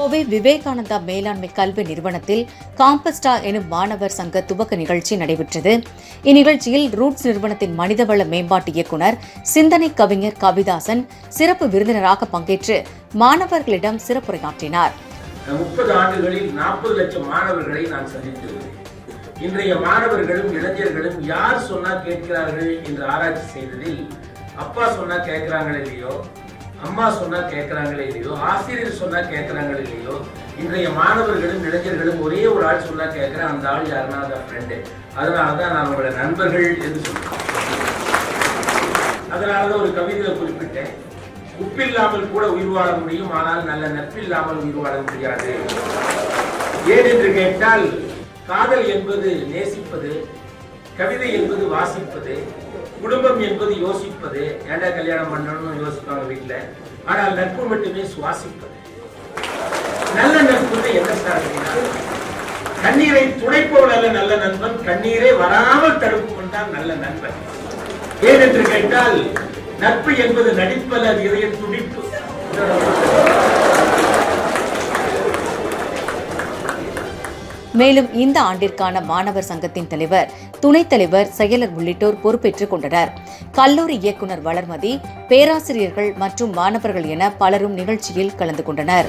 கோவை விவேகானந்தா மேலாண்மை கல்வி நிறுவனத்தில் காம்பஸ்டா எனும் மாணவர் சங்க துவக்க நிகழ்ச்சி நடைபெற்றது. இந்நிகழ்ச்சியில் ரூட்ஸ் நிறுவனத்தின் மனிதவள மேம்பாட்டு இயக்குநர் சிந்தனை கவிஞர் கவிதாசன் சிறப்பு விருந்தினராக பங்கேற்று மாணவர்களிடம் சிறப்புரையாற்றினார். 30 ஆண்டுகளில் 40 லட்சம் மாணவர்களை நான் சந்தித்திருக்கிறேன். இன்றைய மாணவர்களும் இளைஞர்களும் யார் சொன்னா கேட்கிறார்கள் என்று ஆராய்ச்சி செய்ததில் அப்பா சொன்னா கேட்கிறாங்களே இல்லையோ, அம்மா சொன்னா கேட்கிறாங்களே இல்லையோ, ஆசிரியர் சொன்னா கேட்கிறாங்களே இல்லையோ, இன்றைய மாணவர்களும் இளைஞர்களும் ஒரே ஒரு ஆள் சொன்னா கேட்கிறேன், அந்த ஆள் யாருன்னா அந்த ஃப்ரெண்டு. அதனாலதான் நான் உங்களோட நண்பர்கள் என்று சொல்றேன். அதனாலதான் ஒரு கவிதையை குறிப்பிட்டேன், உப்பில்லாமல் கூட உயிர் வாழ முடியும், ஆனால் நல்ல நட்பில்லாமல் உயிர் வாழ முடியாது. ஏன் என்று கேட்டால், காதல் என்பது நேசிப்பது, கவிதை என்பது வாசிப்பது, குடும்பம் என்பது யோசிப்பது. ஏண்டா கல்யாணம் பண்ணணும்னு யோசிப்பாங்க வீட்டுல. ஆனால் நட்பு மட்டுமே சுவாசிப்பது. நல்ல நட்பு என்ன சார்? கண்ணீரை துடைப்பவன் அல்ல நல்ல நண்பன், கண்ணீரை வராமல் தடுப்பவன் தான் நல்ல நண்பன். ஏன் என்று கேட்டால், நட்பு என்பது நடிப்பல்ல, அது இதய துடிப்பு. மேலும் இந்த ஆண்டிற்கான மாணவர் சங்கத்தின் தலைவர், துணைத் தலைவர், செயலர் உள்ளிட்டோர் பொறுப்பேற்றுக் கொண்டனர். கல்லூரி இயக்குநர் வளர்மதி, பேராசிரியர்கள் மற்றும் மாணவர்கள் என பலரும் நிகழ்ச்சியில் கலந்து கொண்டனர்.